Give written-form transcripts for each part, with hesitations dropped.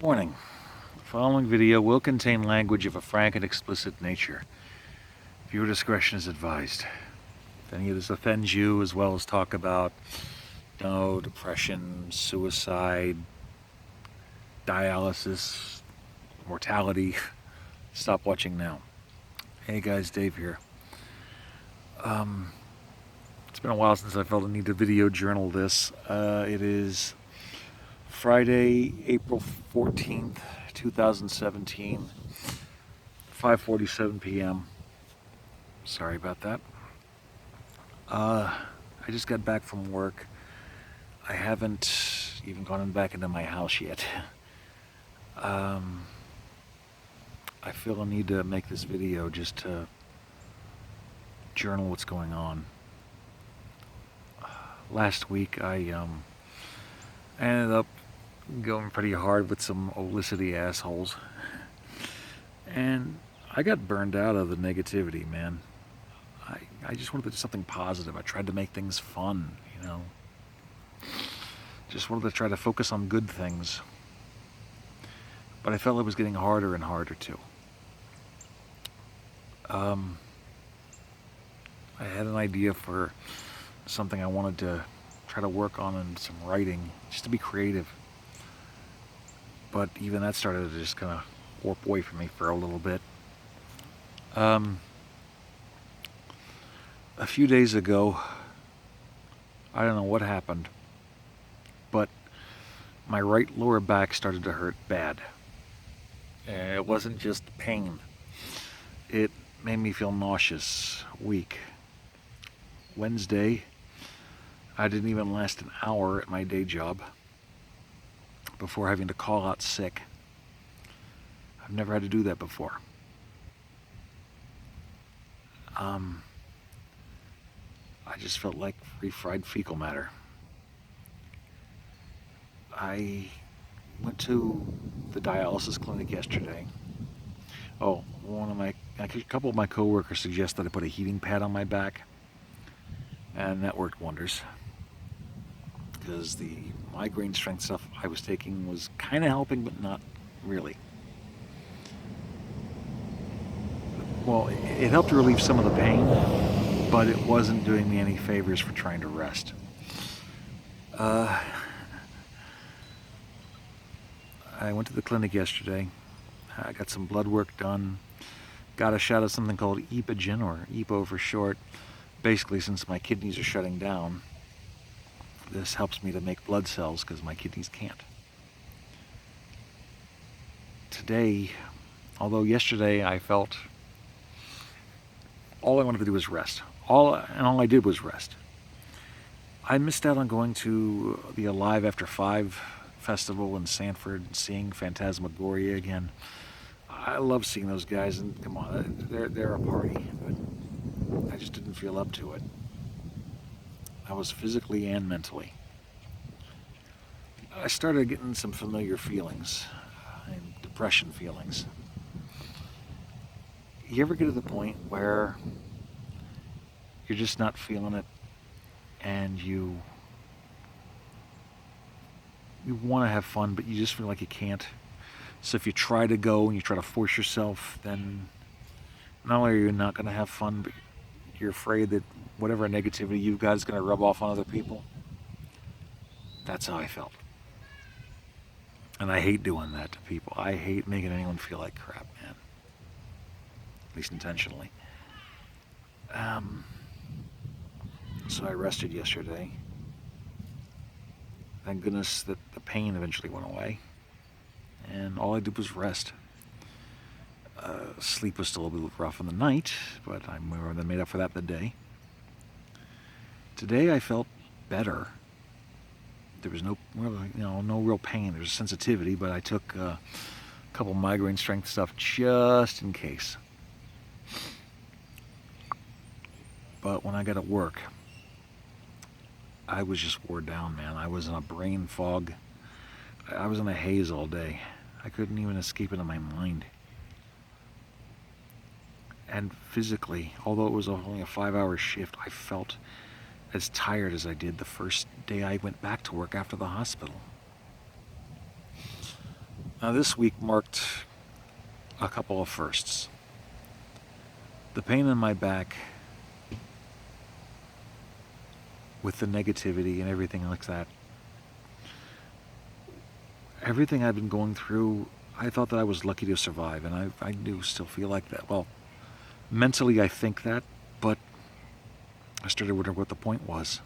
Warning. The following video will contain language of a frank and explicit nature. Viewer discretion is advised. If any of this offends you, as well as talk about depression, suicide, dialysis, mortality, stop watching now. Hey guys, Dave here. It's been a while since I felt the need to video journal this. It is Friday, April 14th, 2017, 5:47 p.m. Sorry about that. I just got back from work. I haven't even gone back into my house yet. I feel a need to make this video just to journal what's going on. Last week I ended up going pretty hard with some Olicity assholes. And I got burned out of the negativity, man. I just wanted to do something positive. I tried to make things fun, Just wanted to try to focus on good things. But I felt it was getting harder and harder too. I had an idea for something I wanted to try to work on in some writing, just to be creative. But even that started to just kind of warp away from me for a little bit. A few days ago, I don't know what happened, but my right lower back started to hurt bad. And it wasn't just pain. It made me feel nauseous, weak. Wednesday, I didn't even last an hour at my day job before having to call out sick. I've never had to do that before. I just felt like refried fecal matter. I went to the dialysis clinic yesterday. A couple of my coworkers suggested I put a heating pad on my back, and that worked wonders. Because the migraine strength stuff I was taking was kind of helping, but not really. Well, it helped to relieve some of the pain, but it wasn't doing me any favors for trying to rest. I went to the clinic yesterday. I got some blood work done. Got a shot of something called Epogen, or EPO for short. Basically, since my kidneys are shutting down, this helps me to make blood cells because my kidneys can't. Today, although yesterday I felt all I wanted to do was rest. All I did was rest. I missed out on going to the Alive After 5 festival in Sanford and seeing Phantasmagoria again. I love seeing those guys, and come on, they're a party, but I just didn't feel up to it. I was physically and mentally. I started getting some familiar feelings, depression feelings. You ever get to the point where you're just not feeling it, and you want to have fun, but you just feel like you can't? So if you try to go and you try to force yourself, then not only are you not going to have fun, but you're afraid that whatever negativity you've got is going to rub off on other people. That's how I felt. And I hate doing that to people. I hate making anyone feel like crap, man. At least intentionally. So I rested yesterday. Thank goodness that the pain eventually went away. And all I did was rest. Sleep was still a little rough in the night, but I more than made up for that in the day. Today I felt better. There was no real pain. There was sensitivity, but I took a couple migraine strength stuff just in case. But when I got at work, I was just wore down, man. I was in a brain fog. I was in a haze all day. I couldn't even escape into my mind. And physically, although it was only a 5-hour shift, I felt as tired as I did the first day I went back to work after the hospital. Now, this week marked a couple of firsts. The pain in my back with the negativity and everything like that. Everything I've been going through, I thought that I was lucky to survive, and I do still feel like that. Well, mentally I think that, but I started wondering what the point was.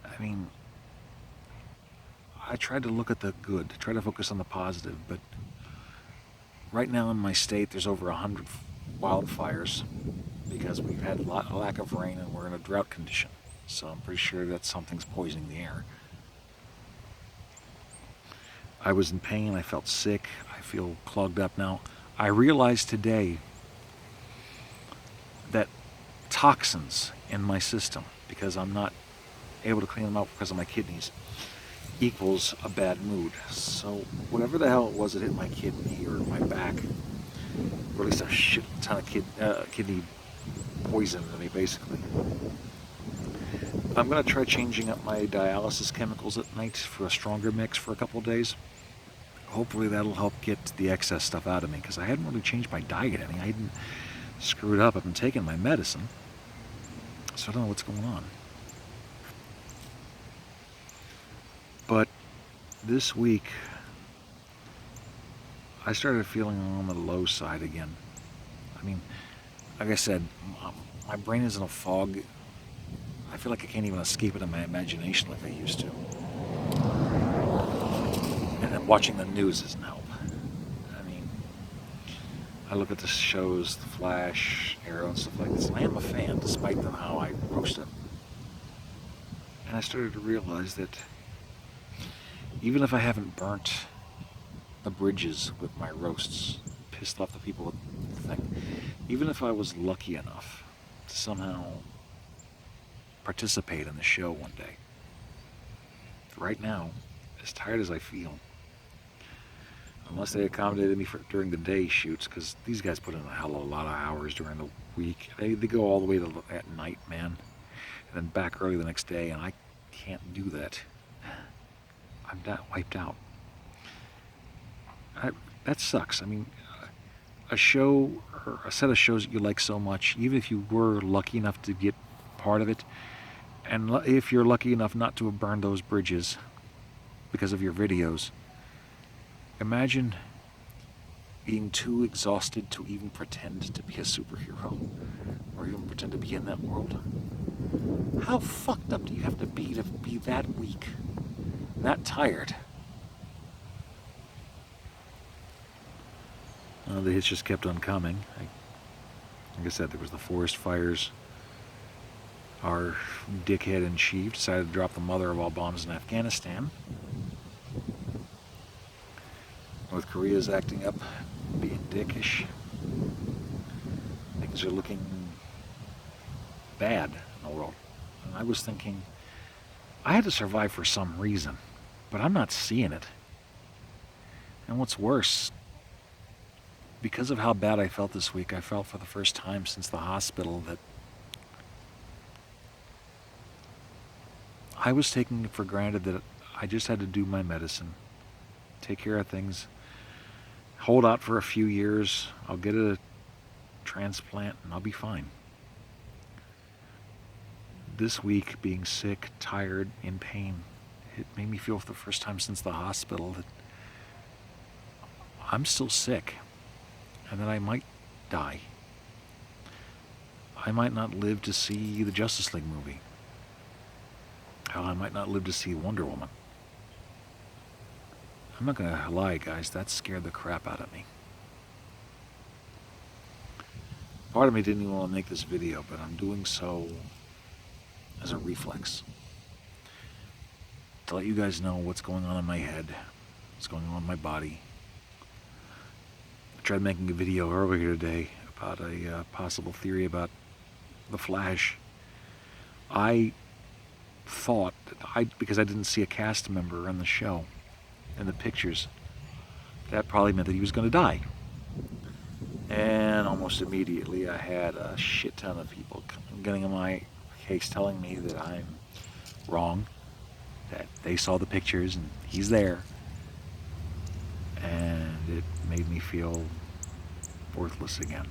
I mean, I tried to look at the good, try to focus on the positive, but right now in my state there's over 100 wildfires because we've had a lack of rain and we're in a drought condition. So I'm pretty sure that something's poisoning the air. I was in pain, I felt sick, I feel clogged up now. I realized today that toxins in my system, because I'm not able to clean them out because of my kidneys, equals a bad mood. So whatever the hell it was that hit my kidney or my back, released a shit ton of kidney poison into me, basically. I'm going to try changing up my dialysis chemicals at night for a stronger mix for a couple of days. Hopefully that'll help get the excess stuff out of me, because I hadn't really changed my diet any. I hadn't screwed up. I've been taking my medicine, so I don't know what's going on. But this week, I started feeling on the low side again. I mean, like I said, my brain is in a fog. I feel like I can't even escape it in my imagination like I used to. And then watching the news doesn't help. I mean, I look at the shows, The Flash, Arrow, and stuff like this, and I am a fan, despite how I roast it. And I started to realize that even if I haven't burnt the bridges with my roasts, pissed off the people with the thing, even if I was lucky enough to somehow participate in the show one day, right now, as tired as I feel, unless they accommodated me during the day shoots, because these guys put in a hell of a lot of hours during the week. They go all the way to at night, man, and then back early the next day, and I can't do that. I'm that wiped out. That sucks. I mean, a show or a set of shows that you like so much, even if you were lucky enough to get part of it, and if you're lucky enough not to have burned those bridges because of your videos, imagine being too exhausted to even pretend to be a superhero or even pretend to be in that world. How fucked up do you have to be that weak, that tired? The hits just kept on coming. Like I said, there was the forest fires. Our dickhead in chief decided to drop the mother of all bombs in Afghanistan. North Korea's acting up, being dickish. Things are looking bad in the world. And I was thinking, I had to survive for some reason, but I'm not seeing it. And what's worse, because of how bad I felt this week, I felt for the first time since the hospital that I was taking it for granted that I just had to do my medicine, take care of things, hold out for a few years, I'll get a transplant and I'll be fine. This week, being sick, tired, in pain, it made me feel for the first time since the hospital that I'm still sick and that I might die. I might not live to see the Justice League movie. Hell, I might not live to see Wonder Woman. I'm not going to lie, guys, that scared the crap out of me. Part of me didn't even want to make this video, but I'm doing so as a reflex. To let you guys know what's going on in my head, what's going on in my body. I tried making a video earlier today about a possible theory about The Flash. I thought that because I didn't see a cast member in the show, in the pictures, that probably meant that he was going to die. And almost immediately I had a shit ton of people getting in my case telling me that I'm wrong, that they saw the pictures and he's there. it made me feel worthless again.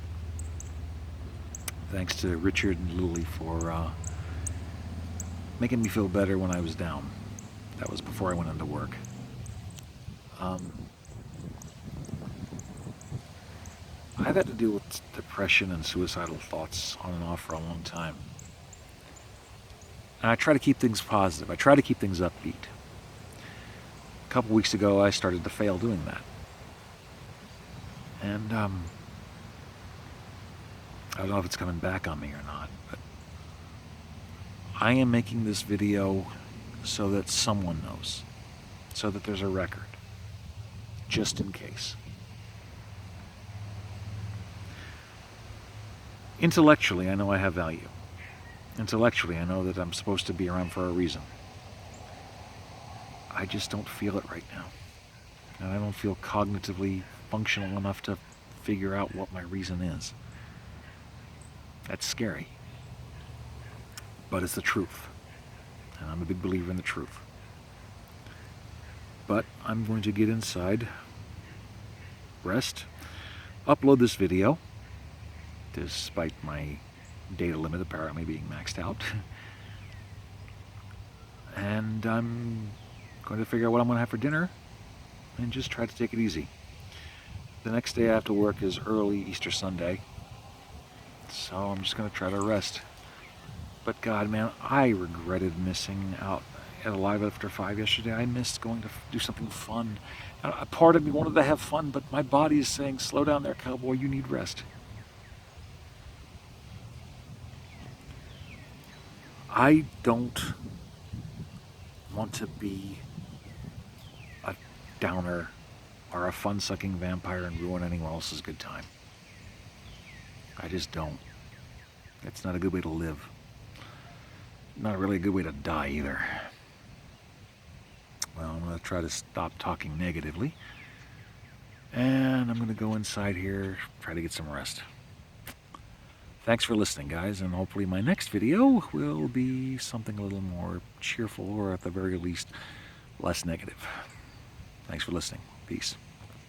Thanks to Richard and Lily for making me feel better when I was down. That was before I went into work. I've had to deal with depression and suicidal thoughts on and off for a long time. And I try to keep things positive. I try to keep things upbeat. A couple weeks ago, I started to fail doing that. And I don't know if it's coming back on me or not, but I am making this video so that someone knows, so that there's a record, just in case. Intellectually, I know I have value. Intellectually, I know that I'm supposed to be around for a reason. I just don't feel it right now. And I don't feel cognitively functional enough to figure out what my reason is. That's scary. But it's the truth. And I'm a big believer in the truth. But I'm going to get inside, rest, upload this video, despite my data limit apparently being maxed out. And I'm going to figure out what I'm going to have for dinner and just try to take it easy. The next day I have to work is early Easter Sunday, so I'm just going to try to rest. But God, man, I regretted missing out at Alive After 5 yesterday. I missed going to do something fun. A part of me wanted to have fun, but my body is saying, slow down there, cowboy, you need rest. I don't want to be a downer or a fun-sucking vampire and ruin anyone else's good time. I just don't. It's not a good way to live. Not really a good way to die either. Well, I'm going to try to stop talking negatively. And I'm going to go inside here, try to get some rest. Thanks for listening, guys, and hopefully my next video will be something a little more cheerful, or at the very least, less negative. Thanks for listening. Peace.